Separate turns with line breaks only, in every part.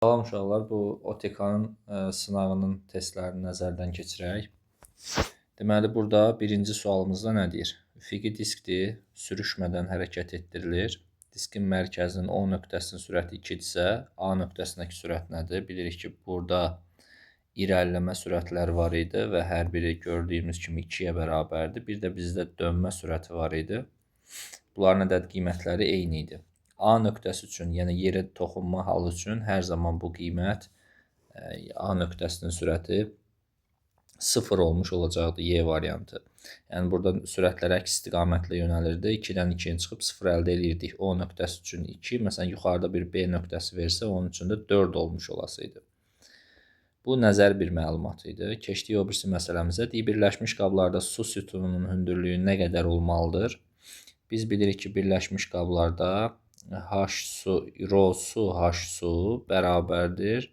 Salam uşaqlar, bu OTK-nın sınavının testlərini nəzərdən keçirək. Deməli, burada birinci sualımızda nə deyir? Üfüqi diskdir, sürüşmədən hərəkət etdirilir. Diskin mərkəzinin O nöqtəsinin sürəti 2-dirsə, A nöqtəsindəki sürət nədir? Bilirik ki, burada irəliləmə sürətləri var idi və hər biri gördüyümüz kimi 2-yə bərabərdir. Bir də bizdə dönmə sürəti var idi. Bunların ədəd qiymətləri eyni idi. A nöqtəsi üçün, yəni yerə toxunma halı üçün hər zaman bu qiymət A nöqtəsinin sürəti 0 olmuş olacaqdı, Y variantı. Yəni burada sürətlər əks istiqamətlə yönəlirdi. 2-dən 2-yə çıxıb 0 əldə edirdik. O nöqtəsi üçün 2, məsələn yuxarıda bir B nöqtəsi versə, onun üçün də 4 olmuş olasıydı. Bu nəzər bir məlumat idi. Keçdik o birisi məsələmizə. Birləşmiş qablarda su sütununun hündürlüyü nə qədər olmalıdır? Biz bilirik ki, birləşmiş qablarda H su, rho su, H su bərabərdir.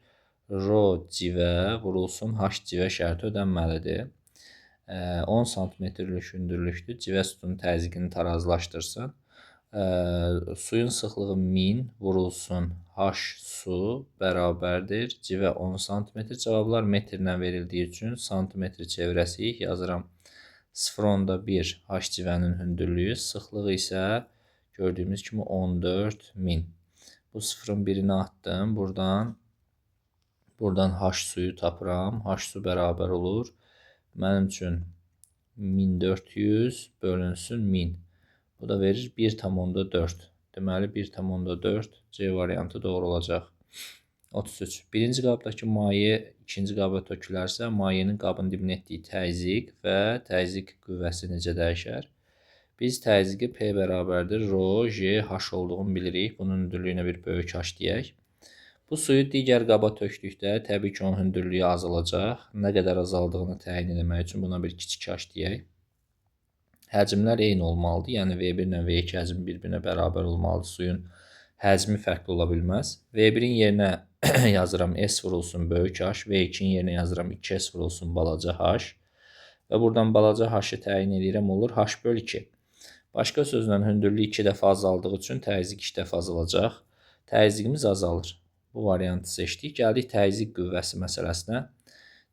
Rho civə vurulsun, H civə şərti ödənməlidir. 10 sm-lik hündürlükdür. Civə sütunun təzyiqini tarazlaşdırsın. Suyun sıxlığı 1000 vurulsun, H su bərabərdir. Civə 10 sm. Cavablar metrlə verildiyi üçün santimetri çevrəsiyik. Yazıram 0,1 H civənin hündürlüyü, sıxlığı isə gördüyümüz kimi 14.000. Bu sıfırın birini atdım. Buradan H suyu tapıram. H su bərabər olur. Mənim üçün 1400 bölünsün 1000. Bu da verir 1,4. Deməli 1,4 C variantı doğru olacaq. 33. Birinci qabdakı maye ikinci qaba tökülərsə, mayenin qabın dibinə etdiyi təzyiq və təzyiq qüvvəsi necə dəyişər? Biz təzyiqi P bərabərdir, rho, J, H olduğunu bilirik. Bunun hündürlüyünə bir böyük H deyək. Bu suyu digər qaba tökdükdə təbii ki, onun hündürlüyü azalacaq. Nə qədər azaldığını təyin etmək üçün buna bir kiçik H deyək. Həcmlər eyni olmalıdır. Yəni V1 ilə V2 həcmi bir-birinə bərabər olmalıdır. Suyun həcmi fərqli ola bilməz. V1-in yerinə yazıram S vurulsun böyük H. V2-in yerinə yazıram 2S vurulsun balaca H. Və buradan balaca H-ı təyin edirəm, olur H böl 2. Başqa sözlə hündürlük 2 dəfə azaldığı üçün təzyiq 2 dəfə azalacaq. Təzyiqimiz azalır. Bu variantı seçdik. Gəldik təzyiq qüvvəsi məsələsinə.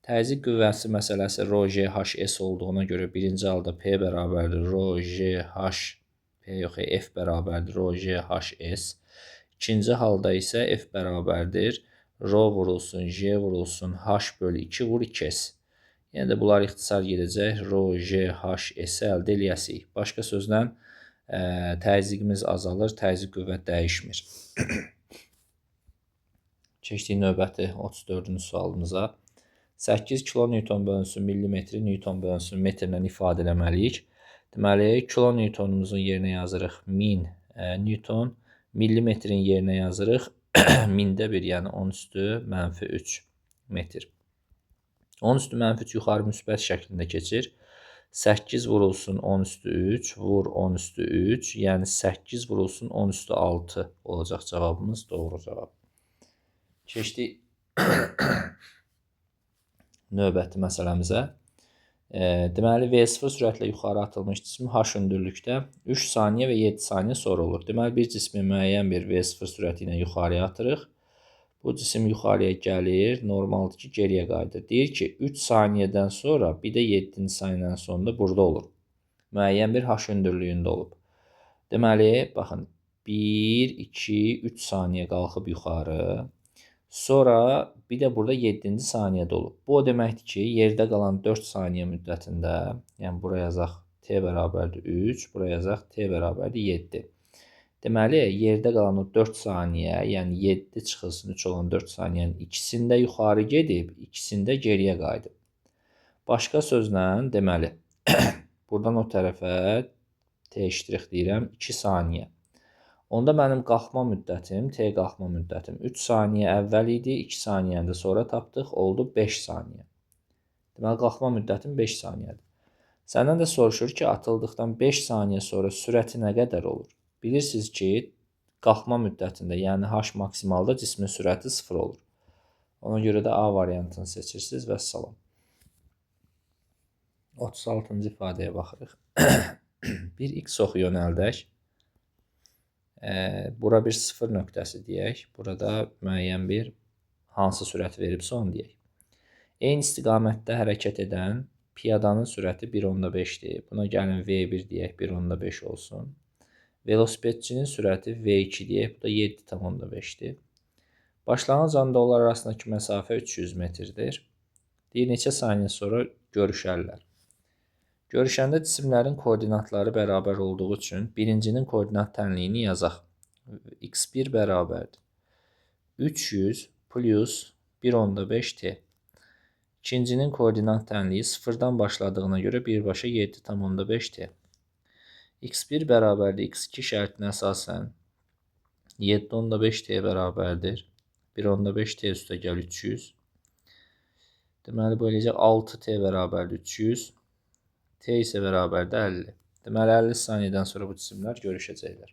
Təzyiq qüvvəsi məsələsi rho J H S olduğuna görə birinci halda P bərabərdir rho J H F bərabərdir rho J H S. İkinci halda isə F bərabərdir rho vurulsun J vurulsun H böl 2 vur 2S. Yəni də bunlar ixtisar gedəcək. Rho J H S əldə eləyəsik. Başqa sözlə təzyiqimiz azalır, təzyiq qüvvət dəyişmir. Keçdik növbəti 34-cü sualımıza. 8 kilonewton bölünsün millimetri, newton bölünsün metrlə ifadə eləməliyik. Deməli, kilonewtonumuzun yerinə yazırıq 1000 newton, millimetrin yerinə yazırıq 1000-də 1, yəni 10 üstü mənfi 3 metr. 10 üstü mənfi 3 yuxarı müsbət şəklində keçir. 8 vurulsun 10 üstü 3, vur 10 üstü 3, yəni 8 vurulsun 10 üstü 6 olacaq cavabımız, doğru cavab. Keçdik növbəti məsələmizə. Deməli, V0 sürətlə yuxarı atılmış cismi H hündürlükdə 3 saniyə və 7 saniyə sonra olur. Deməli, bir cismi müəyyən bir V0 sürəti ilə yuxarıya atırıq. Bu cisim yuxarıya gəlir, normaldır ki, geriyə qayıdır. Deyir ki, 3 saniyədən sonra, bir də 7-ci saniyədən sonra burada olur. Müəyyən bir H hündürlüyündə olub. Deməli, baxın, 1, 2, 3 saniyə qalxıb yuxarı. Sonra bir də burada 7-ci saniyədə olub. Bu o deməkdir ki, yerdə qalan 4 saniyə müddətində, yəni buraya yazaq T bərabərdir 3, buraya yazaq T bərabərdir 7. Deməli, yerdə qalan o 4 saniyə, yəni 7 çıxılsın 3 olan 4 saniyənin ikisində yuxarı gedib, ikisində geriyə qayıdıb. Başqa sözlə, deməli, buradan o tərəfə T iştirik deyirəm 2 saniyə. Onda mənim qalxma müddətim, T qalxma müddətim 3 saniyə əvvəl idi, 2 saniyəni də sonra tapdıq, oldu 5 saniyə. Deməli, qalxma müddətim 5 saniyədir. Səndən də soruşur ki, atıldıqdan 5 saniyə sonra sürəti nə qədər olur? Bilirsiniz ki, qalxma müddətində, yəni H maksimalda cismin sürəti 0 olur. Ona görə də A variantını seçirsiniz və salam. 36-cı ifadəyə baxırıq. Bir X oxu yönəldək. Bura bir 0 nöqtəsi deyək. Burada müəyyən bir hansı sürəti veribsə onu deyək. Eyni istiqamətdə hərəkət edən piyadanın sürəti 1.5-dir. Buna gəlin V1 deyək, 1.5 olsun. Velosipedçinin sürəti V2 deyək, bu da 7.5-dir. Başlanğıc anda onlar arasındakı məsafə 300 metrdir. Deyir, neçə saniyə sonra görüşərlər. Görüşəndə cisimlərin koordinatları bərabər olduğu üçün birincinin koordinat tənliyini yazaq. X1 bərabərdir 300 plus 1.5t. İkincinin koordinat tənliyi sıfırdan başladığına görə birbaşa 7.5t. X1 bərabərdir X2 şərtinə əsasən 7.5t bərabərdir 1.5t üstə gəl 300. Deməli, bu eləyəcək 6t bərabərdir 300. T isə bərabərdir 50. Deməli, 50 saniyədən sonra bu cisimlər görüşəcəklər.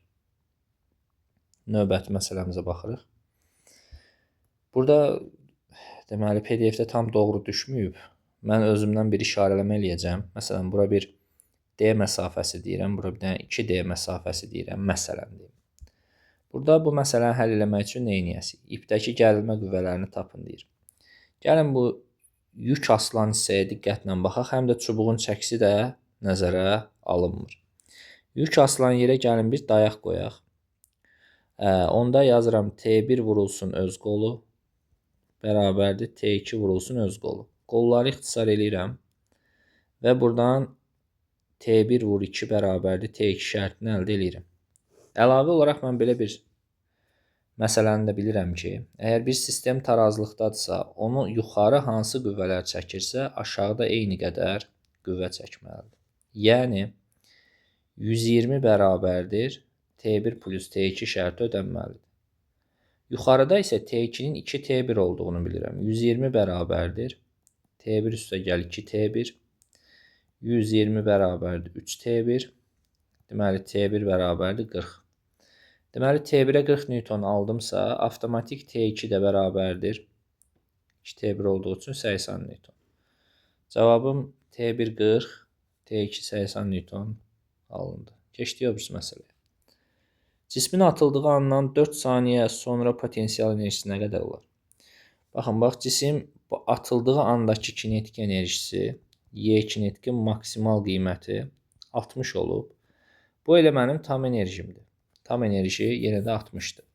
Növbəti məsələmizə baxırıq. Burada deməli, PDF-də tam doğru düşməyib. Mən özümdən bir işarələmə eləyəcəm. Məsələn, bura bir D məsafəsi deyirəm. Bura bir dənə 2D məsafəsi deyirəm. Məsələn deyim. Burada bu məsələni həll eləmək üçün nə edəcəyik? İpdəki gərilmə qüvvələrini tapın deyir. Gəlin bu yük asılan hissəyə diqqətlə baxaq, həm də çubuğun çəkisi də nəzərə alınmır. Yük asılan yerə gəlin bir dayaq qoyaq. Onda yazıram T1 vurulsun öz qolu bərabərdir T2 vurulsun öz qolu. Qolları ixtisar eləyirəm və buradan T1 vur 2 bərabərdir T2 şərtini əldə eləyirəm. Əlavə olaraq mən belə bir məsələni də bilirəm ki, əgər bir sistem tarazlıqdadırsa, onu yuxarı hansı qüvvələr çəkirsə, aşağıda eyni qədər qüvvə çəkməlidir. Yəni, 120 bərabərdir T1 plus T2 şərti ödənməlidir. Yuxarıda isə T2-nin 2T1 olduğunu bilirəm. 120 bərabərdir T1 üstə gəl 2T1, 120 bərabərdir 3T1, deməli T1 bərabərdir 40. Deməli, T1-ə 40 Newton aldımsa, avtomatik T2 də bərabərdir 2T1 olduğu üçün 80 Newton. Cavabım T1 40, T2 80 Newton alındı. Keçdik öbürsü məsələyə. Cismin atıldığı andan 4 saniyə sonra potensial enerjisi nə qədər olar? Baxın, bax, cisim atıldığı andakı kinetik enerjisi, Y kinetikin maksimal qiyməti 60 olub. Bu elə mənim tam enerjimdir. Tam enerji yenə də 60-dır.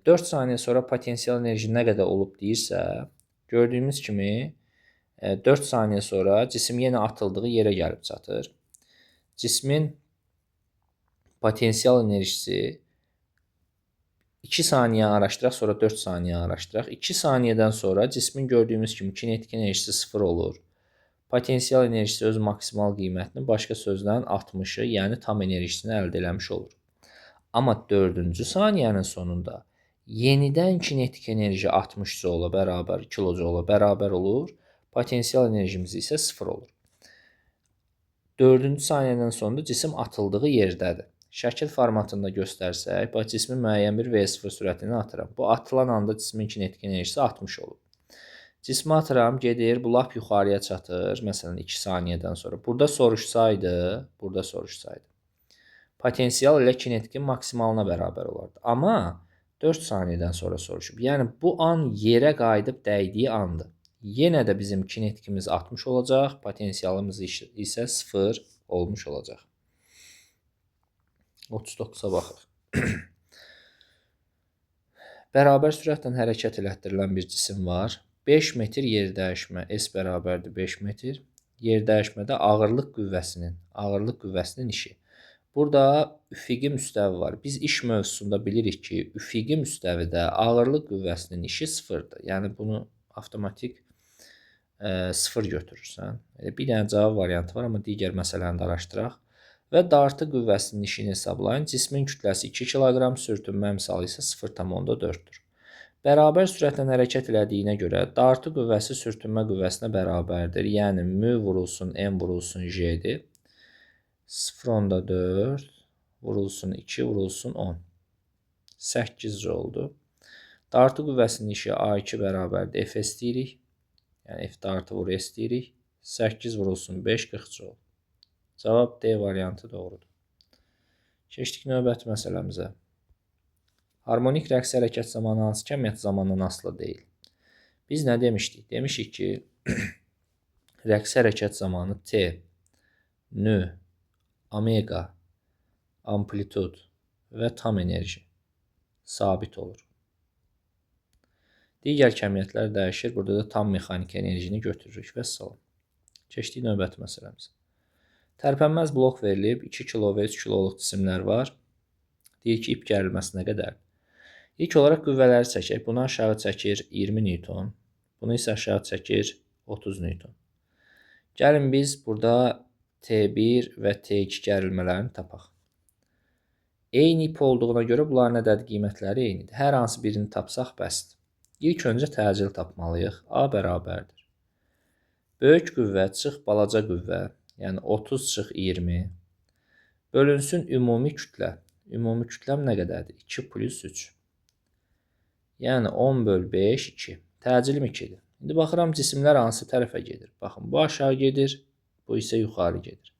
4 saniyə sonra potensial enerji nə qədər olub deyirsə, gördüyümüz kimi 4 saniyə sonra cisim yenə atıldığı yerə gəlib çatır. Cismin potensial enerjisi 2 saniyə araşdıraq, sonra 4 saniyə araşdıraq. 2 saniyədən sonra cismin gördüyümüz kimi kinetik enerjisi 0 olur. Potensial enerjisi öz maksimal qiymətini, başqa sözlə 60-ı, yəni tam enerjisini əldə eləmiş olur. Amma 4-cü saniyənin sonunda yenidən kinetik enerji 60 joulə bərabər, kilojoulə bərabər olur. Potensial enerjimiz isə 0 olur. 4-cü saniyədən sonra cisim atıldığı yerdədir. Şəkil formatında göstərsək, bax, cismi müəyyən bir V0 sürətini atıram. Bu atılan anda cismin kinetik enerjisi 60 olur. Cismi atıram, gedir, bu lap yuxarıya çatır, məsələn 2 saniyədən sonra. Burada soruşsaydı, potensial ilə kinetikin maksimalına bərabər olardı. Amma 4 saniyədən sonra soruşub. Yəni, bu an yerə qayıdıb dəydiyi andır. Yenə də bizim kinetikimiz 60 olacaq, potensialımız isə 0 olmuş olacaq. 39-a baxıq. Bərabər sürətlə hərəkət elətdirilən bir cisim var. 5 metr yer dəyişmə, S bərabərdir 5 metr. Yer dəyişmədə ağırlıq qüvvəsinin işi. Burada üfüqi müstəvi var. Biz iş mövzusunda bilirik ki, üfüqi müstəvidə ağırlıq qüvvəsinin işi 0-dır. Yəni, bunu avtomatik 0 götürürsən. Bir dənə cavab variantı var, amma digər məsələni də araşdıraq. Və dartı qüvvəsinin işini hesablayın. Cismin kütləsi 2 kq, sürtünmə əmsalı isə 0,4-dür. Bərabər sürətlə hərəkət elədiyinə görə dartı qüvvəsi sürtünmə qüvvəsinə bərabərdir. Yəni, mü vurulsun, m vurulsun, j'dir. 0,4 vurulsun 2 vurulsun 10. 8 oldu. Dartı qüvvəsinin işi A2 bərabərdir Fs deyirik. Yəni, F dartı vur S deyirik. 8 vurulsun 5, 40 oldu. Cavab D variantı doğrudur. Keçdik növbəti məsələmizə. Harmonik rəqs hərəkət zamanı hansı kəmiyyət zamandan asılı deyil? Biz nə demişdik? Demişik ki, rəqs hərəkət zamanı T, nö, omega, amplitud və tam enerji sabit olur. Digər kəmiyyətlər dəyişir. Burada da tam mexaniki enerjini götürürük və salam. Keçdik növbəti məsələmizə. Tərpənməz blok verilib. 2 kilo və 3 kiloluq cisimlər var. Deyir ki, ip gərilməsi nə qədər? İlk olaraq qüvvələri çəkək. Bunu aşağı çəkir 20 Newton. Bunu isə aşağı çəkir 30 Newton. Gəlin biz burada T1 və T2 gərilmələrini tapaq. Eyni ip olduğuna görə bunların ədəd qiymətləri eynidir. Hər hansı birini tapsaq bəsdir. İlk öncə təcil tapmalıyıq. A bərabərdir. Böyük qüvvə çıx balaca qüvvə, yəni 30 çıx 20 bölünsün ümumi kütlə. Ümumi kütləm nə qədərdir? 2 plus 3. Yəni 10 böl 5, 2. Təcilm 2-dir. İndi baxıram cisimlər hansı tərəfə gedir. Baxın, bu aşağı gedir, bu isə yuxarı gedir.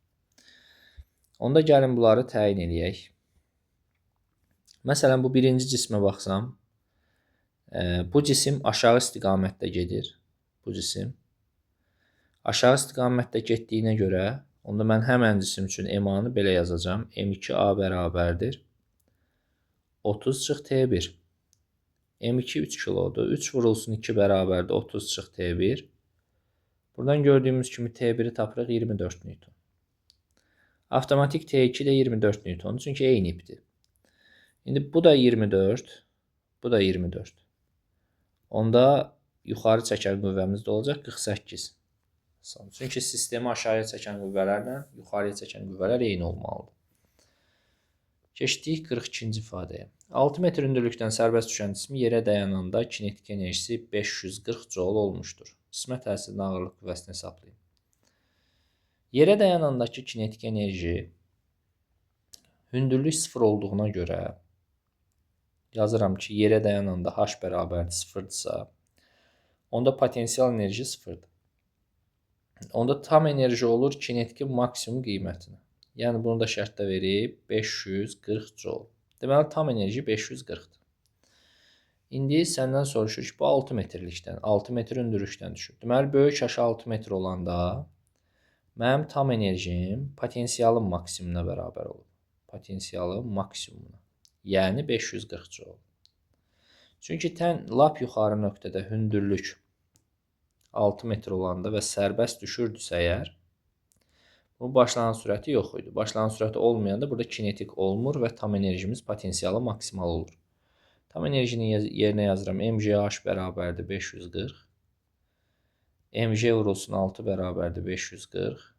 Onda gəlin bunları təyin eləyək. Məsələn, bu birinci cismə baxsam, bu cisim aşağı istiqamətdə gedir. Bu cisim aşağı istiqamətdə getdiyinə görə, onda mən həmən cisim üçün EMA-nı belə yazacağım. M2A bərabərdir 30 çıx T1. M2 3 kilodur. 3 vurulsun 2 bərabərdir 30 çıx T1. Buradan gördüyümüz kimi T1-i tapırıq 24 Newton. Avtomatik T2 də 24 Newton. Çünki eyni ipdir. İndi bu da 24, bu da 24. Onda yuxarı çəkən qüvvəmiz də olacaq 48. Çünki sistemi aşağıya çəkən qüvvələrlə yuxarıya çəkən qüvvələr eyni olmalıdır. Keçdik 42-ci ifadəyə. 6 metr hündürlükdən sərbəst düşən cismi yerə dayananda kinetik enerjisi 540 joule olmuşdur. Cismə təsirli ağırlıq qüvvəsini hesablayın. Yerə dayanandakı kinetik enerji hündürlük 0 olduğuna görə yazıram ki, yerə dayananda H bərabərdir 0-dırsa, onda potensial enerji 0-dır. Onda tam enerji olur kinetikin maksimum qiymətinə. Yəni, bunu da şərtdə verib 540 joule. Deməli, tam enerji 540-dır. İndi səndən soruşur ki, bu 6 metrlikdən, 6 metr hündürlükdən düşür. Deməli, böyük H 6 metr olanda mənim tam enerjim potensialın maksimumuna bərabər olur. Potensialın maksimumuna. Yəni 540 joule. Çünki lap yuxarı nöqtədə hündürlük 6 metr olanda və sərbəst düşürdüsə əgər, bu başlanğıc sürəti yox idi. Başlanğıc sürəti olmayanda burada kinetik olmur və tam enerjimiz potensialı maksimal olur. Tam enerjini yerinə yazıram. MGH bərabərdir 540. MG vurulsun 6 bərabərdir 540.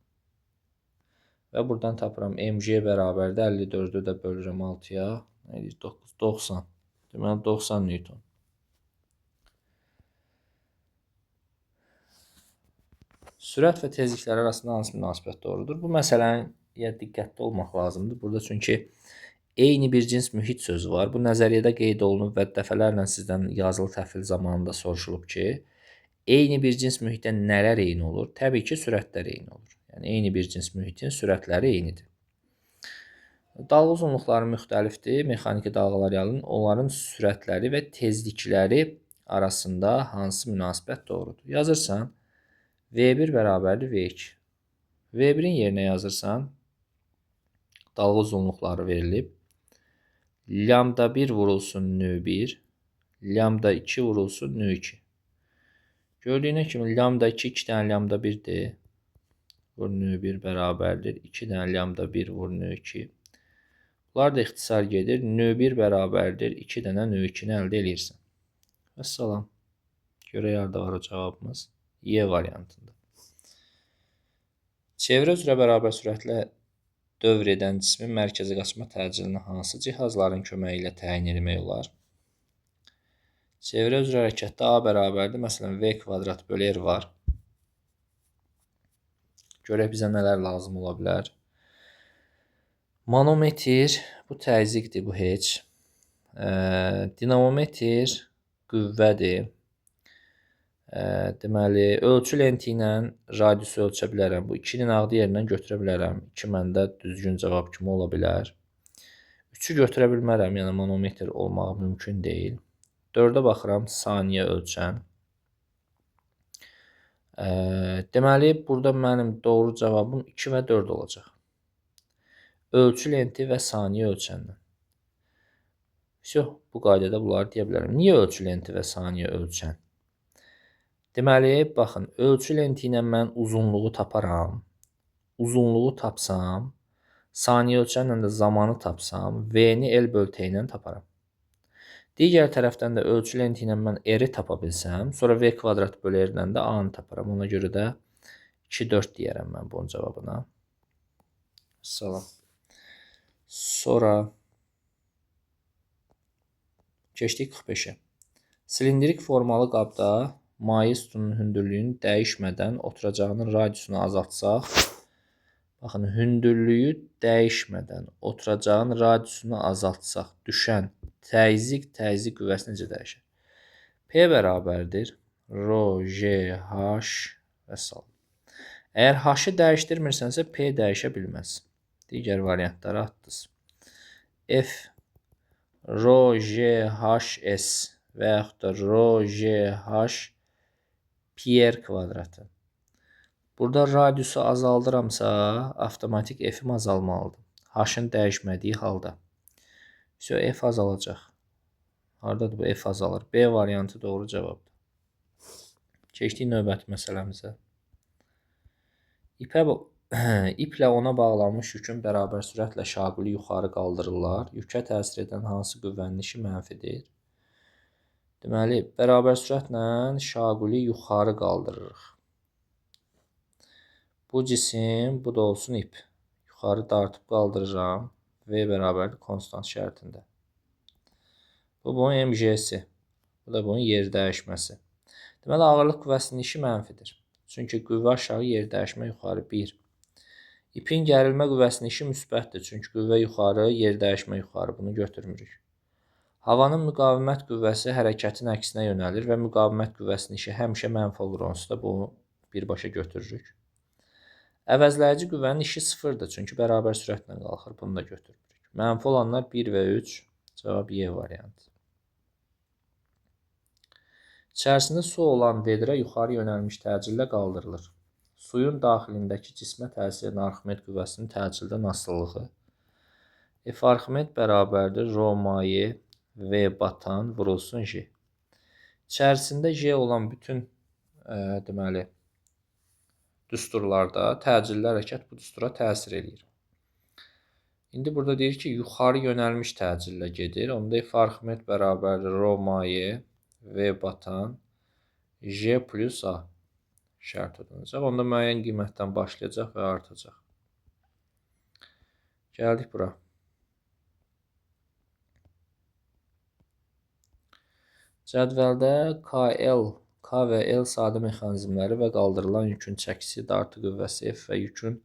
Və buradan tapıram MG bərabərdir 54-ü də bölürəm 6-ya. 90. Deməli 90 Newton. Sürət və tezliklər arasında hansı münasibət doğrudur? Bu məsələyə diqqətli olmaq lazımdır. Burada çünki eyni bir cins mühit sözü var. Bu nəzəriyyədə qeyd olunub və dəfələrlə sizdən yazılı təhvil zamanında soruşulub ki, eyni bir cins mühitdə nələr eyni olur? Təbii ki, sürətlər eyni olur. Yəni, eyni bir cins mühitin sürətləri eynidir. Dalğa uzunluqları müxtəlifdir. Mexaniki dalğalar yalın. Onların sürətləri və tezlikləri arasında hansı münasibət doğrudur? Yazırsan, V1 bərabərdir V2. V1-in yerinə yazırsan, dalğa uzunluqları verilib. Lambda 1 vurulsun nö1, lambda 2 vurulsun nö2. Gördüyünə kimi lambda 2, 2 dənə lambda 1-dir. Vur nö1 bərabərdir. 2 dənə lambda 1 vur nö2. Bunlar da ixtisar gedir. Nö1 bərabərdir. 2 dənə nö2-ni əldə edirsən. Vəssalam. Görə yarda var o cavabımız. Y variantında. Çevrə üzrə bərabər sürətlə dövr edən cismin mərkəzi qaçma təcilini hansı cihazların köməyi ilə təyin etmək olar? Çevrə üzrə hərəkətdə A bərabərdir. Məsələn, V kvadrat bölü R var. Görək bizə nələr lazım ola bilər. Manometr, bu təzyiqdir, bu heç. Dinamometr qüvvədir. Deməli, ölçü lenti ilə radiusu ölçə bilərəm. Bu 2-nin ağdı yerindən götürə bilərəm. 2 məndə düzgün cavab kimi ola bilər. 3-ü götürə bilmərəm, yəni manometr olmağı mümkün deyil. 4-ə baxıram, saniyə ölçən. Deməli, burada mənim doğru cavabım 2 və 4 olacaq. Ölçü lenti və saniyə ölçəndən. Bu qaydada bunları deyə bilərəm. Niyə ölçü lenti və saniyə ölçən? Deməli, baxın, ölçü lenti ilə mən uzunluğu taparam. Uzunluğu tapsam, saniyə ölçənlə də zamanı tapsam, V-ni L böltəyi ilə taparam. Digər tərəfdən də ölçü lenti ilə mən R-i tapa bilsəm, sonra V kvadrat bölü R-lə də A-nı taparam. Ona görə də 2-4 deyərəm mən bunun cavabına. Salam. Sonra keçdik 45-ə. Silindrik formalı qabda maye sütunun hündürlüyünü dəyişmədən oturacağının radiusunu azaltsaq, baxın, hündürlüyü dəyişmədən oturacağın radiusunu azaltsaq, düşən təzyiq qüvvəsi necə dəyişir? P bərabərdir rho, J, H və s. Əgər H-ı dəyişdirmirsənsə, P dəyişə bilməz. Digər variantları atdınız. F rho, J, H, S və yaxud da rho, J, H, PR kvadratı. Burada radiusu azaldıramsa, avtomatik F-im azalmalıdır. H-ın dəyişmədiyi halda. F azalacaq. Haradadır bu? F azalır. B variantı doğru cavabdır. Keçdik növbəti məsələmizə. İplə ona bağlanmış yükün bərabər sürətlə şaquli yuxarı qaldırırlar. Yükə təsir edən hansı qüvvənin işi mənfidir? Deməli, bərabər sürətlə şaquli yuxarı qaldırırıq. Bu cisim, bu da olsun ip. Yuxarı dartıb qaldırıram. V bərabərdir konstant şərtində. Bu bunun MG-si. Bu da bunun yer dəyişməsi. Deməli, ağırlıq qüvvəsinin işi mənfidir. Çünki qüvvə aşağı, yer dəyişmə yuxarı 1. İpin gərilmə qüvvəsinin işi müsbətdir. Çünki qüvvə yuxarı, yer dəyişmə yuxarı. Bunu götürmürük. Havanın müqavimət qüvvəsi hərəkətin əksinə yönəlir və müqavimət qüvvəsinin işi həmişə mənfi olur. Onsuz da bunu birbaşa götürürük. Əvəzləyici qüvvənin işi 0-dır. Çünki bərabər sürətlə qalxır. Bunu da götürmürük. Mənfi olanlar 1 və 3. Cavab Y variantı. İçərisində su olan vedrə yuxarı yönəlmiş təcillə qaldırılır. Suyun daxilindəki cismə təsir edən Arximed qüvvəsinin təcildən asılılığı. F Arximed bərabərdir rho maye V batan vurulsun J. İçərisində J olan bütün deməli düsturlarda təcilli hərəkət bu düstura təsir edir. İndi burada deyir ki, yuxarı yönəlmiş təcillə gedir. Onda F Arximed bərabərdir rho maye V batan J plus A şərt ödənəcək. Onda müəyyən qiymətdən başlayacaq və artacaq. Gəldik bura. Cədvəldə KL, K və L sadə mexanizmləri və qaldırılan yükün çəkisi, dartı qüvvəsi F və yükün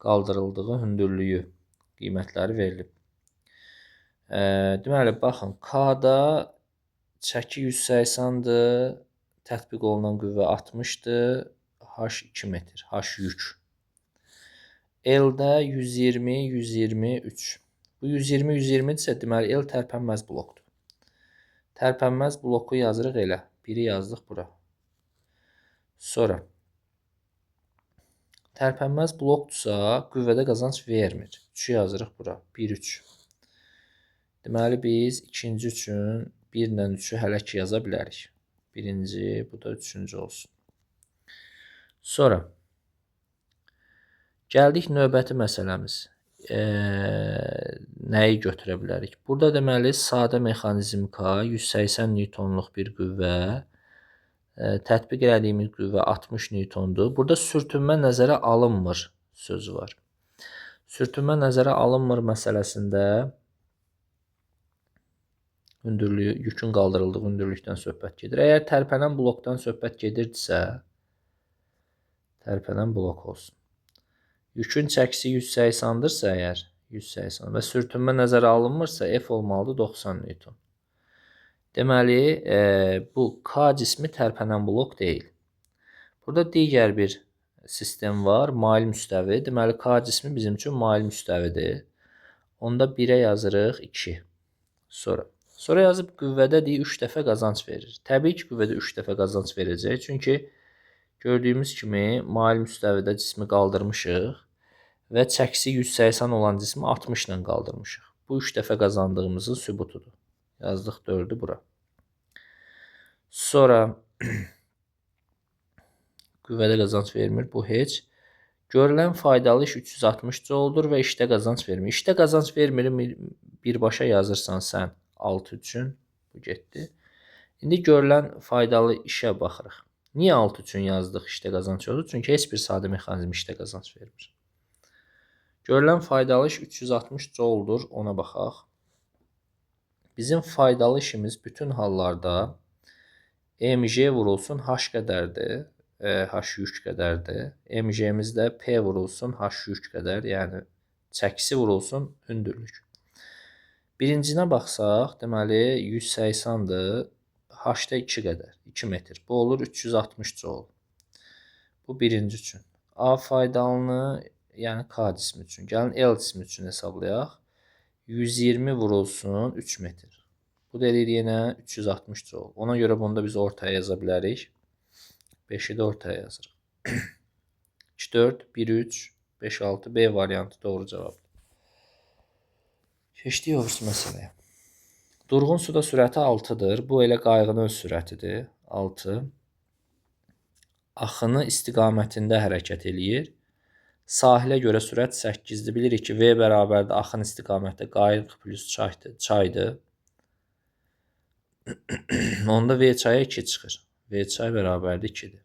qaldırıldığı hündürlüyü qiymətləri verilib. Deməli, baxın, K-da çəki 180-dır, tətbiq olunan qüvvə 60-dır, H 2 metr, H yük. L-də 120, 123. Bu 120, 120-dirsə, deməli, L tərpənməz blokdur. Tərpənməz bloku yazırıq elə. Biri yazdıq bura. Sonra. Tərpənməz blokdursa, qüvvədə qazanc vermir. 3-ü yazırıq bura. 1, 3. Deməli, biz ikinci üçün 1 ilə 3-ü hələ ki yaza bilərik. Birinci, bu da üçüncü olsun. Sonra. Gəldik növbəti məsələmiz. Nəyi götürə bilərik? Burada deməli, sadə mexanizm K 180 newtonluq bir qüvvə, tətbiq elədiyimiz qüvvə 60 newtondur. Burada sürtünmə nəzərə alınmır sözü var. Sürtünmə nəzərə alınmır məsələsində hündürlüyü, yükün qaldırıldığı hündürlükdən söhbət gedir. Əgər tərpənən blokdan söhbət gedirdisə, tərpənən blok olsun. Yükün çəkisi 180-dırsa əgər, 180 və sürtünmə nəzərə alınmırsa, F olmalıdır 90 newton. Deməli, bu K cismi tərpənən blok deyil. Burada digər bir sistem var, mail müstəvi. Deməli, K cismi bizim üçün mail müstəvidir. Onda 1-ə yazırıq 2. Sonra yazıb qüvvədədir 3 dəfə qazanc verir. Təbii ki, qüvvədə 3 dəfə qazanc verəcək. Çünki gördüyümüz kimi mail müstəvidə cismi qaldırmışıq və çəkisi 180 olan cismi 60 ilə qaldırmışıq. Bu 3 dəfə qazandığımızın sübutudur. Yazdıq 4-ü bura. Sonra qüvvədə qazanc vermir, bu heç. Görülən faydalı iş 360 jouldur və işdə qazanc vermir. İşdə qazanc vermir, birbaşa yazırsan sən 6 üçün, bu getdi. İndi görülən faydalı işə baxırıq. Niyə 6 üçün yazdıq işdə qazanc yoxdur? Çünki heç bir sadə mexanizm işdə qazanc vermir. Görülən faydalı iş 360 jouldur, ona baxaq. Bizim faydalı işimiz bütün hallarda mj vurulsun h qədərdir. H yük qədərdir. MJ-miz də P vurulsun H yük qədər, yəni çəkisi vurulsun hündürlük. Birincinə baxsaq, deməli 180-dır, H-da 2 qədər, 2 metr. Bu olur 360 joule. Bu birinci üçün. A faydalını, yəni K cismi üçün. Gəlin L cismi üçün hesablayaq. 120 vurulsun 3 metr. Bu da eləyir yenə 360 joule. Ona görə bunda biz ortaya yaza bilərik. 5-i də ortaya yazırıq. 2, 4, 1, 3, 5, 6, B variantı doğru cavabdır. Keçdik öbürsü məsələyə. Durğun suda sürəti 6-dır. Bu elə qayğının öz sürətidir. 6. Axını istiqamətində hərəkət eləyir. Sahilə görə sürət 8-dir. Bilirik ki, V bərabərdir axın istiqamətdə qayıq plus çaydır. Onda V çaya 2 çıxır. V çay bərabərdir 2-dir.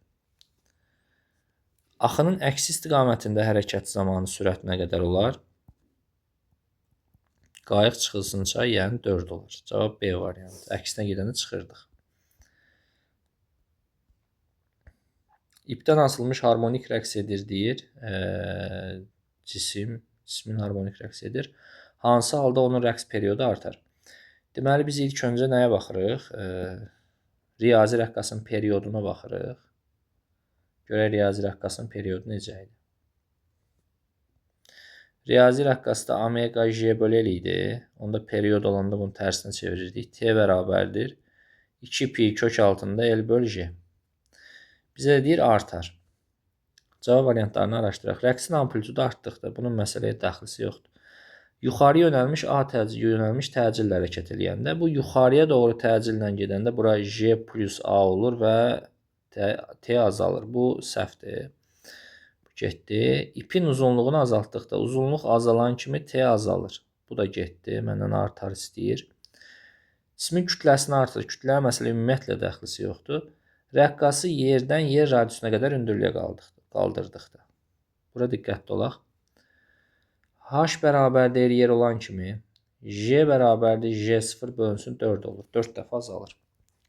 Axının əksi istiqamətində hərəkət zamanı sürət nə qədər olar? Qayıq çıxılsın çay, yəni 4 olar. Cavab B variantı. Əksinə gedəndə çıxırdıq. İpdən asılmış harmonik rəqs edir, deyir. Cismin harmonik rəqs edir. Hansı halda onun rəqs periodu artar? Deməli, biz ilk öncə nəyə baxırıq? Riyazi rəqqasın perioduna baxırıq. Görək riyazi rəqqasın periodu necə idi? Riyazi rəqqasda omega j bölü L idi. Onda period olanda bunu tərsinə çevirirdik. T bərabərdir 2 pi kök altında L bölü j. Bizə deyir artar. Cavab variantlarını araşdıraq. Rəqsin amplitudu artdıqda bunun məsələyə dəxlisi yoxdur. Yuxarı yönəlmiş A təcil yönəlmiş təcillə hərəkət eləyəndə bu yuxarıya doğru təcillə gedəndə bura J plus A olur və T azalır. Bu səhvdir. Bu getdi. İpin uzunluğunu azaltdıqda uzunluq azalan kimi T azalır. Bu da getdi. Məndən artar istəyir. Cismin kütləsini artır. Kütləyə məsələ ümumiyyətlə dəxlisi yoxdur. Rəqqası yerdən yer radiusuna qədər hündürlüyə qaldırdıqda. Bura diqqətli olaq. H bərabər deyir yer olan kimi J bərabərdir J0 bölünsün 4 olur. 4 dəfə azalır.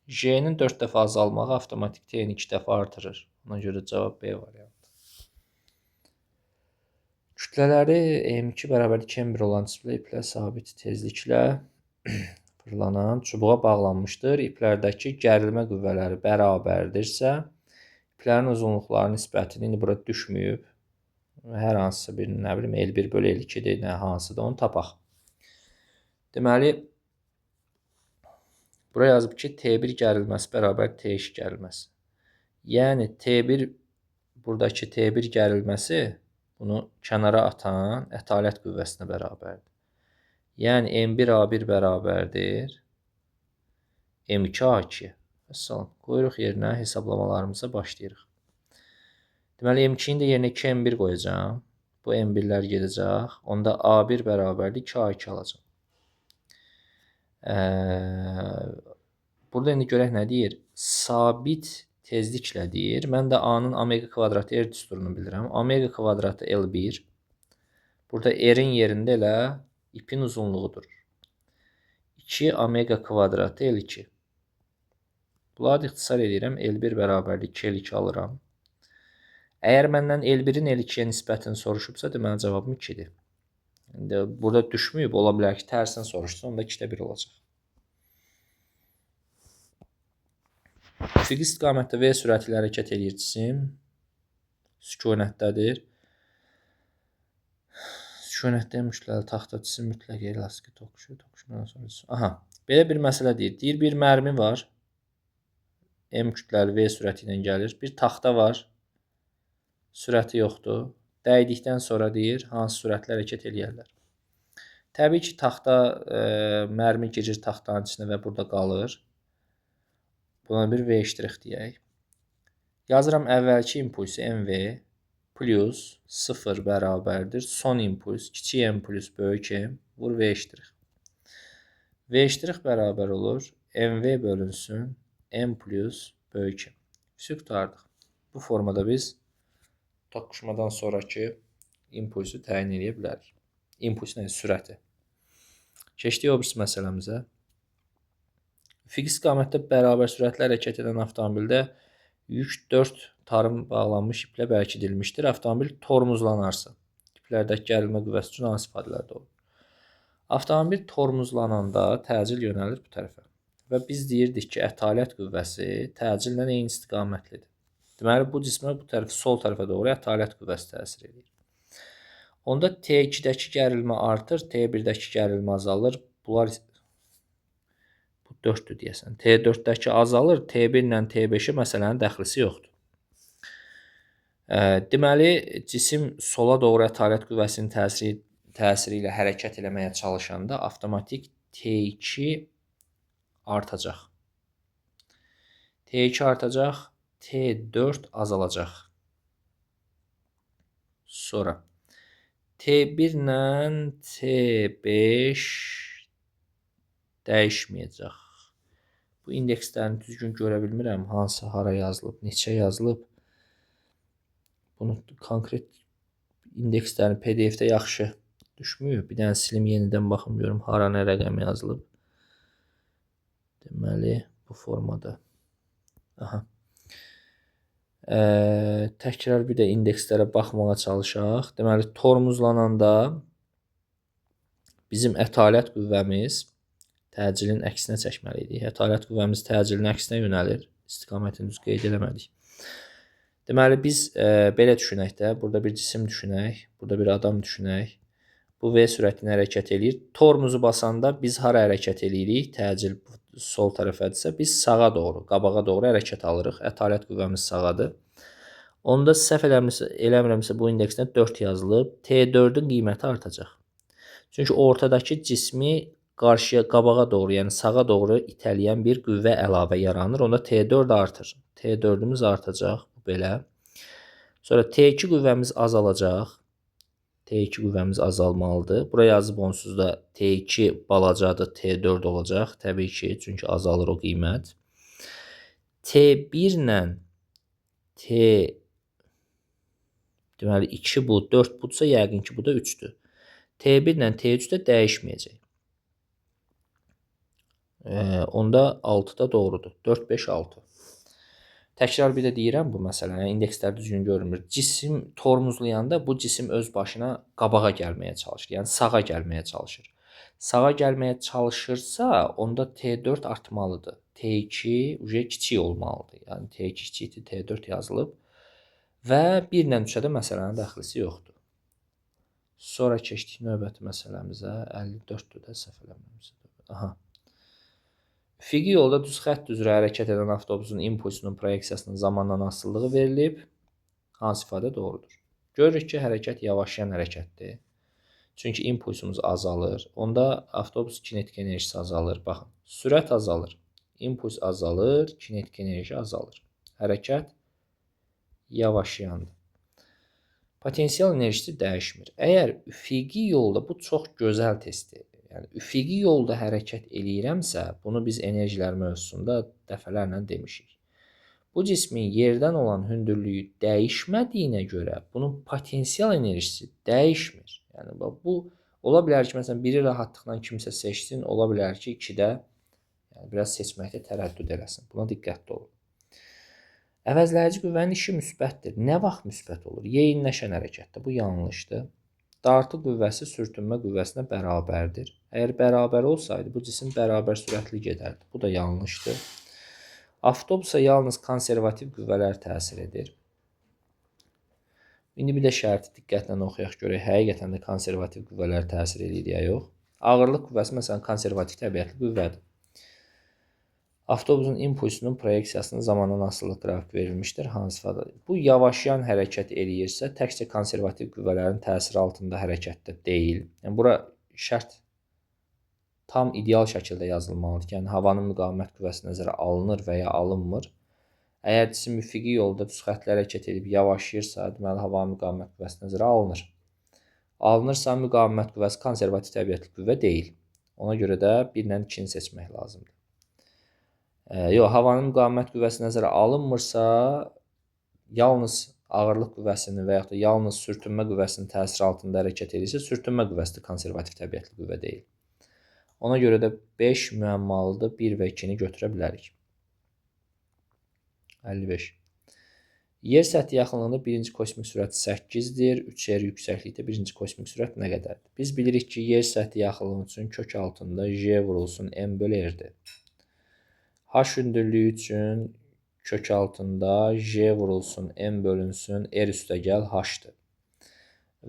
J-nin 4 dəfə azalmağı avtomatik T-ni 2 dəfə artırır. Ona görə cavab B variantı. Kütlələri M2 bərabərdir 2M1 olan cismlə iplə sabit tezliklə fırlanan çubuğa bağlanmışdır. İplərdəki gərilmə qüvvələri bərabərdirsə, iplərin uzunluqları nisbətini indi bura düşməyib. Hər hansısa birinin, nə bilim, L1 bölü L2-dir, nə hansıdır, onu tapaq. Deməli, bura yazıb ki, T1 gərilməsi bərabər T2 gərilməsi. Yəni, buradakı T1 gərilməsi bunu kənara atan ətalət qüvvəsinə bərabərdir. Yəni, M1A1 bərabərdir M2A2. Məsələn, qoyuruq yerinə, hesablamalarımıza başlayırıq. Deməli, M2-ni də yerinə 2M1 qoyacağım. Bu M1-lər gedəcək. Onda A1 bərabərdir 2A2 alacağım. Burada indi görək nə deyir? Sabit tezliklə deyir. Mən də A-nın omega kvadratı R düsturunu bilirəm. Omega kvadratı L1. Burada R-in yerində elə ipin uzunluğudur. 2 omega kvadratı L2. Bunları ixtisar edirəm. L1 bərabərdir 2 L2 alıram. Əgər məndən L1-in L2-yə nisbətini soruşubsa, deməli cavabım 2-dir. İndi burada düşməyib, ola bilər ki, tərsinə soruşsa, onda 2-də 1 olacaq. Üfüqi istiqamətdə V sürəti ilə hərəkət edir cisim. Sükunətdədir. Sükunətli mütləq taxta cisim mütləq elastiki toqquşmadan sonra. Aha, belə bir məsələ deyir. Deyir bir mərmi var. M kütləli V sürəti ilə gəlir. Bir taxta var. Sürəti yoxdur. Dəydikdən sonra deyir hansı sürətlə hərəkət eləyərlər. Təbii ki, taxta mərmi girir taxtanın içinə və burada qalır. Buna bir V ştrix deyək. Yazıram əvvəlki impulsu MV plus 0 bərabərdir. Son impuls kiçik M plus böyük M vur V ştrix. V ştrix bərabər olur. MV bölünsün M plus böyük M. Üstü qurtardıq. Bu formada biz toqquşmadan sonraki impulsu təyin edə bilərik. İmpuls nə? Sürəti. Keçdik o birisi məsələmizə. Üfüqi istiqamətdə bərabər sürətlə hərəkət edən avtomobildə yük 4 tarım bağlanmış iplə bərkidilmişdir. Avtomobil tormozlanarsa, iplərdəki gərilmə qüvvəsi üçün hansı ifadələrdə olur? Avtomobil tormozlananda təcil yönəlir bu tərəfə. Və biz deyirdik ki, ətalət qüvvəsi təcillə eyni istiqamətlidir. Deməli, bu cismə bu tərəf sol tərəfə doğru ətalət qüvvəsi təsir edir. Onda T2-dəki gərilmə artır, T1-dəki gərilmə azalır. Bunlar bu 4-dür deyəsən. T4-dəki azalır, T1 ilə T5-ə məsələnin dəxlisi yoxdur. Deməli, cisim sola doğru ətalət qüvvəsinin təsiri ilə hərəkət eləməyə çalışanda avtomatik T2 artacaq. T2 artacaq, T4 azalacaq. Sonra T1 ilə T5 dəyişməyəcək. Bu indekslərini düzgün görə bilmirəm. Hansı, hara yazılıb, neçə yazılıb. Bunu konkret indekslərini PDF-də yaxşı düşmüyor. Bir dənə silim, yenidən baxım görüm hara nə rəqəm yazılıb. Deməli, bu formada. Aha. Təkrar bir də indekslərə baxmağa çalışaq. Deməli, tormozlananda bizim ətalət qüvvəmiz təcilin əksinə çəkməliydik. Ətalət qüvvəmiz təcilin əksinə yönəlir. İstiqamətini düz qeyd eləmədik. Deməli, biz belə düşünək də, burada bir cisim düşünək, burada bir adam düşünək. Bu V sürətini hərəkət eləyir. Tormozu basanda biz hara hərəkət eləyirik? Təcil sol tərəfədirsə, biz sağa doğru, qabağa doğru hərəkət alırıq. Ətalət qüvvəmiz sağadır. Onda səhv eləmirəmsə bu indeksdə 4 yazılıb. T4-ün qiyməti artacaq. Çünki ortadakı cismi qarşıya, qabağa doğru, yəni sağa doğru itələyən bir qüvvə əlavə yaranır. Onda T4 artır. T4-ümüz artacaq. Bu belə. Sonra T2 qüvvəmiz azalacaq. T2 qüvvəmiz azalmalıdır. Buraya yazıb onsuz da T2 balacadır, T4 olacaq. Təbii ki, çünki azalır o qiymət. T1 ilə T deməli 2 bu, 4 budursa yəqin ki, bu da 3-dür. T1 ilə T3 də dəyişməyəcək. Onda 6 da doğrudur. 4, 5, 6. Təkrar bir də deyirəm bu məsələni, indekslər düzgün görünmür. Cisim tormozlayanda bu cisim öz başına qabağa gəlməyə çalışır, yəni sağa gəlməyə çalışır. Sağa gəlməyə çalışırsa, onda T4 artmalıdır. T2 kiçik olmalıdır. Yəni T2 kiçikdir, T4 yazılıb. Və 1 ilə 3-ə də məsələnin dəxlisi yoxdur. Sonra keçdik növbəti məsələmizə. 54-dür də səhv eləmirəmsə. Aha. Üfüqi yolda düz xətt üzrə hərəkət edən avtobusun impulsunun proyeksiyasının zamandan asılılığı verilib. Hansı ifadə doğrudur? Görürük ki, hərəkət yavaşlayan hərəkətdir. Çünki impulsumuz azalır. Onda avtobus kinetik enerjisi azalır. Baxın, sürət azalır. İmpuls azalır, kinetik enerji azalır. Hərəkət yavaşlayandır. Potensial enerjisi dəyişmir. Əgər üfüqi yolda, bu çox gözəl testdir. Yəni, üfüqi yolda hərəkət eləyirəmsə, bunu biz enerjilər mövzusunda dəfələrlə demişik. Bu cismin yerdən olan hündürlüyü dəyişmədiyinə görə bunun potensial enerjisi dəyişmir. Yəni, bu ola bilər ki, məsələn, biri rahatlıqla kimsə seçsin, ola bilər ki, 2-də biraz seçməkdə tərəddüd eləsin. Buna diqqətli olun. Əvəzləyici qüvvənin işi müsbətdir. Nə vaxt müsbət olur? Yeyinləşən hərəkətdə. Bu yanlışdır. Dartı qüvvəsi sürtünmə qüvvəsinə bərabərdir. Əgər bərabər olsaydı, bu cisim bərabər sürətli gedərdi. Bu da yanlışdır. Avtobusa yalnız konservativ qüvvələr təsir edir. İndi bir də şərti diqqətlə oxuyaq görək, həqiqətən də konservativ qüvvələr təsir edir ya yox. Ağırlıq qüvvəsi məsələn konservativ təbiətli qüvvədir. Avtobusun impulsunun proyeksiyasının zamandan asılılıq qrafik verilmişdir. Hansı ifadə? Bu yavaşlayan hərəkət eləyirsə, təkcə konservativ qüvvələrin təsiri altında hərəkətdə deyil. Yəni bura şərt tam ideal şəkildə yazılmalıdır ki, yəni havanın müqavimət qüvvəsi nəzərə alınır və ya alınmır. Əgər cisim üfüqi yolda düz xəttlə hərəkət edib yavaşlayırsa, deməli havanın müqavimət qüvvəsi nəzərə alınır. Alınırsa, müqavimət qüvvəsi konservativ təbiətli qüvvə deyil. Ona görə də 1 ilə 2-ni seçmək lazımdır. Yox, havanın müqavimət qüvvəsi nəzərə alınmırsa, yalnız ağırlıq qüvvəsinin və yaxud da yalnız sürtünmə qüvvəsinin təsiri altında hərəkət edirsə, sürtünmə qüvvəsi konservativ təbiətli qüvvə deyil. Ona görə də 5 müəmmalıdır, 1 və 2-ni götürə bilərik. 55. Yer səthi yaxınlığında birinci kosmik sürət 8-dir, 3R yüksəklikdə birinci kosmik sürət nə qədərdir? Biz bilirik ki, yer səthi yaxınlığı üçün kök altında J vurulsun M bölü R-dir. H hündürlüyü üçün kök altında J vurulsun M bölünsün R üstəgəl H-dır.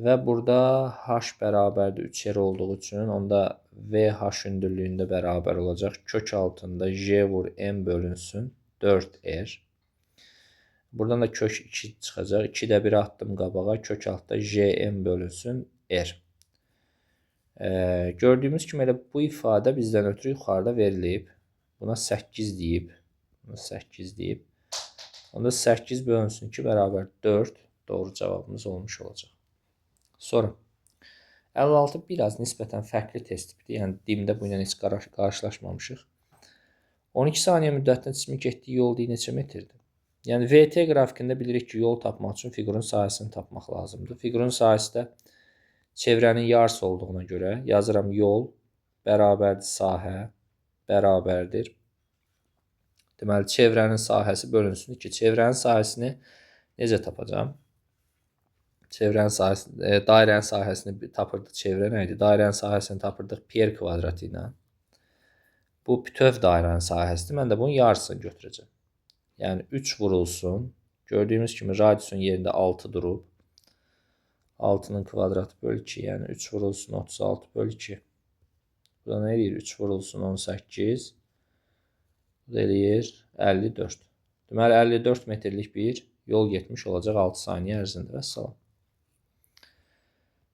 Və burada H bərabərdir 3R olduğu üçün onda VH hündürlüyündə bərabər olacaq. Kök altında J vur M bölünsün 4R. Buradan da kök 2 çıxacaq. 2-də 1 atdım qabağa. Kök altda JM bölünsün R. Gördüyümüz kimi elə bu ifadə bizdən ötürü yuxarıda verilib. Buna 8 deyib. Buna 8 deyib. Onda 8 bölünsün 2 bərabər 4. Doğru cavabımız olmuş olacaq. Sonra 56 biraz nisbətən fərqli test tipidir. Yəni dimdə bu ilə heç qarşılaşmamışıq. 12 saniyə müddətində cismin getdiyi yol neçə metrdir? Yəni VT qrafikində bilirik ki, yol tapmaq üçün fiqurun sahəsini tapmaq lazımdır. Fiqurun sahəsi də çevrənin yarısı olduğuna görə yazıram yol bərabərdir sahə bərabərdir. Deməli, çevrənin sahəsi bölünsün 2. Çevrənin sahəsini necə tapacağım? Dairənin sahəsini tapırdıq. Çevrə nə idi? Dairənin sahəsini tapırdıq pi kvadratı ilə. Bu bütöv dairənin sahəsidir. Mən də bunun yarısını götürəcəm. Yəni 3 vurulsun. Gördüyümüz kimi radiusun yerində 6 durub. 6-nın kvadratı bölü 2. Yəni 3 vurulsun 36 bölü 2. Bu da nə eləyir? 3 vurulsun 18. Bu da eləyir 54. Deməli 54 metrlik bir yol getmiş olacaq 6 saniyə ərzində. Vəssalam.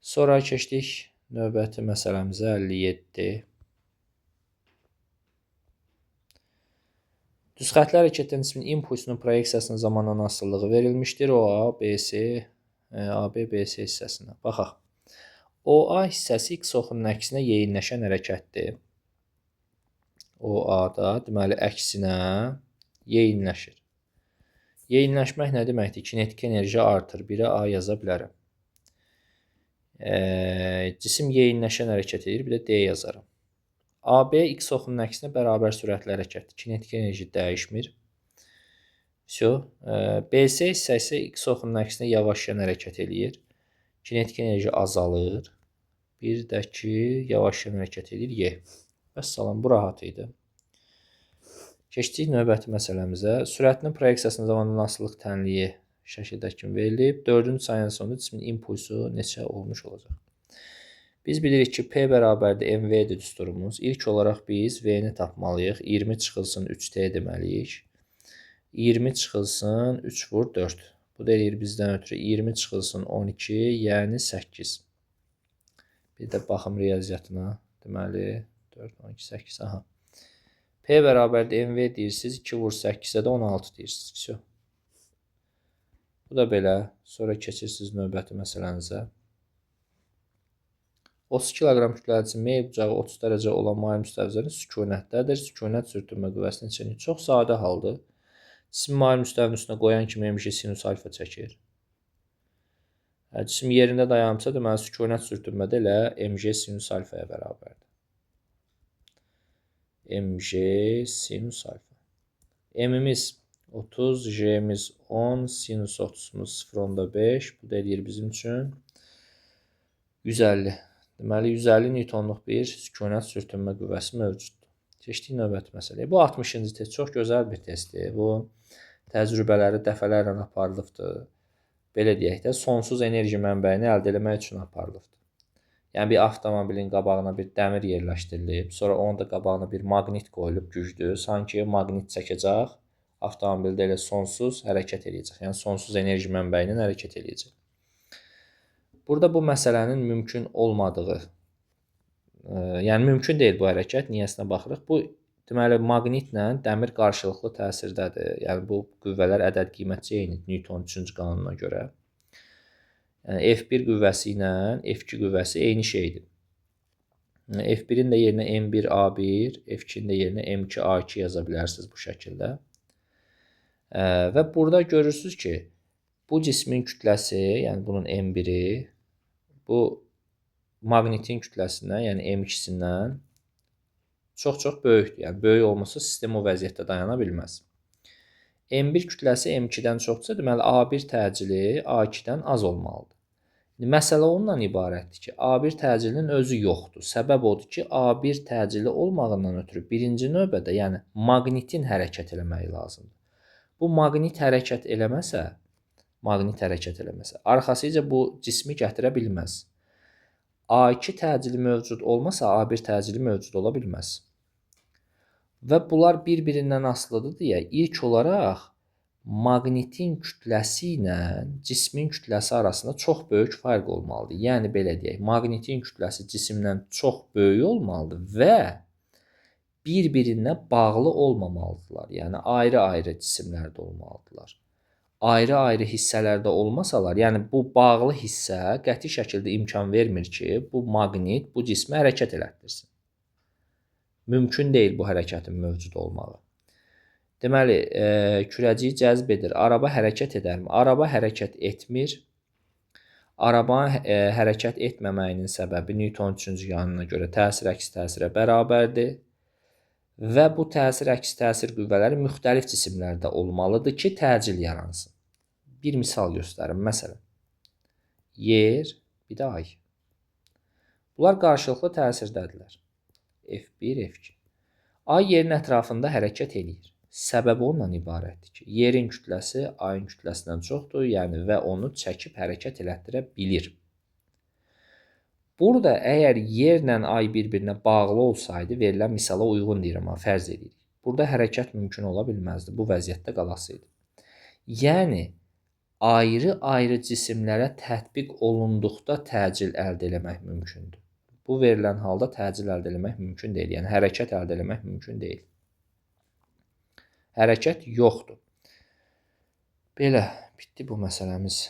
Sonra keçdik növbəti məsələmizə 57. Düz xəttli hərəkətdən cismin impulsunun proyeksiyasının zamandan asılılığı verilmişdir. OA, BC, AB, BC hissəsinə. Baxaq. OA hissəsi X oxunun əksinə yeyinləşən hərəkətdir. OA-da, deməli, əksinə yeyinləşir. Yeyinləşmək nə deməkdir? Kinetik enerji artır. 1-ə A yaza bilərəm. Cisim yeyinləşən hərəkət edir. Bir də D yazarım. AB X oxunun əksinə bərabər sürətli hərəkətdir. Kinetik enerji dəyişmir. BC hissəsi X oxunun əksinə yavaşlayan hərəkət eləyir. Kinetik enerji azalır. Bir də ki, yavaşlayan hərəkət edir Y. Vəssalam, bu rahat idi. Keçdik növbəti məsələmizə. Sürətinin proyeksiyasının zamandan asılılıq tənliyi şəkildə kimi verilib. 4-cü saniyə sonunda cismin impulsu neçə olmuş olacaq? Biz bilirik ki, P bərabərdir MV-dir düsturumuz. İlk olaraq biz V-ni tapmalıyıq. 20 çıxılsın 3T deməliyik. 20 çıxılsın 3 vur 4. Bu da eləyir bizdən ötürü 20 çıxılsın 12, yəni 8. Bir də baxım riyaziyyatına. Deməli 4, 12, 8. Aha. P bərabərdir MV deyirsiniz. 2 vur 8-də də 16 deyirsiniz. Bu da belə. Sonra keçirsiniz növbəti məsələnizə. 30 kiloqram kütləsi meyl bucağı 30 dərəcə olan mayın müstəvizənin sükunətdədir. Sükunət sürtünmə qüvvəsinin içini çox sadə haldır. Cisim mayın müstəvinin üstünə qoyan kimi MJ sinus alfa çəkir. Cisim yerində dayanıbsa, deməli sükunət sürtünmədə elə MJ sinus alfaya bərabərdir. MJ sinus alfa. M-imiz 30, J-imiz 10, sinus 30'umuz 0.5. Bu da eləyir bizim üçün 150. Deməli, 150 newtonluq bir sükunət sürtünmə qüvvəsi mövcuddur. Keçdik növbəti məsələyə. Bu 60-cı test çox gözəl bir testdir. Bu təcrübələri dəfələrlə aparılıbdır. belə deyək də, sonsuz enerji mənbəyini əldə etmək üçün aparılıbdır. Yəni bir avtomobilin qabağına bir dəmir yerləşdirilib, sonra onun da qabağına bir maqnit qoyulub güclü, sanki maqnit çəkəcək, avtomobildə elə sonsuz hərəkət eləyəcək. Yəni sonsuz enerji mənbəyi ilə hərəkət eləyəcək. Burada bu məsələnin mümkün olmadığı, yəni mümkün deyil bu hərəkət, niyəsinə baxırıq. Bu deməli maqnitlə dəmir qarşılıqlı təsirdədir. Yəni bu qüvvələr ədəd qiymətcə eynidir Newtonun 3-cü qanununa görə. Yəni F1 qüvvəsi ilə F2 qüvvəsi eyni şeydir. F1-in də yerinə M1A1, F2-in də yerinə M2A2 yaza bilərsiniz bu şəkildə. Və burada görürsünüz ki, bu cismin kütləsi, yəni bunun M1-i, bu maqnitin kütləsindən, yəni M2-sindən çox-çox böyükdür. Yəni böyük olmasa sistem o vəziyyətdə dayana bilməz. M1 kütləsi M2-dən çoxdursa, deməli A1 təcili A2-dən az olmalıdır. Məsələ ondan ibarətdir ki, A1 təcilinin özü yoxdur. Səbəb odur ki, A1 təcili olmağından ötürü birinci növbədə, yəni maqnitin hərəkət eləməyi lazımdır. Bu maqnit hərəkət eləməsə, arxasıca bu cismi gətirə bilməz. A2 təcili mövcud olmasa, A1 təcili mövcud ola bilməz. Və bunlar bir-birindən asılıdır deyə, ilk olaraq maqnitin kütləsi ilə cismin kütləsi arasında çox böyük fərq olmalıdır. Yəni belə deyək, maqnitin kütləsi cisimdən çox böyük olmalıdır və bir-birinə bağlı olmamalıdırlar. Yəni ayrı-ayrı cisimlərdə olmalıdırlar. Ayrı-ayrı hissələrdə olmasalar, yəni bu bağlı hissə qəti şəkildə imkan vermir ki, bu maqnit bu cismi hərəkət elətdirsin. Mümkün deyil bu hərəkətin mövcud olmağı. Deməli, kürəciyi cəzb edir. Araba hərəkət edərmi? Araba hərəkət etmir. Arabanın hərəkət etməməyinin səbəbi Newtonun 3-cü qanununa görə təsir əks təsirə bərabərdir. Və bu təsir əks təsir qüvvələri müxtəlif cisimlərdə olmalıdır ki, təcil yaransın. Bir misal göstərim. Məsələn, yer, bir də ay. Bunlar qarşılıqlı təsirdədirlər. F1, F2. Ay yerin ətrafında hərəkət eləyir. Səbəbi ondan ibarətdir ki, yerin kütləsi ayın kütləsindən çoxdur, yəni və onu çəkib hərəkət elətdirə bilir. Burada əgər yerlə ay bir-birinə bağlı olsaydı, verilən misala uyğun deyirəm, fərz edirik. Burada hərəkət mümkün ola bilməzdi, bu vəziyyətdə qalasıydı. Yəni, ayrı-ayrı cisimlərə tətbiq olunduqda təcil əldə eləmək mümkündür. Bu verilən halda təcil əldə eləmək mümkün deyil, yəni hərəkət əldə eləmək mümkün deyil. Hərəkət yoxdur. Belə, bitdi bu məsələmiz.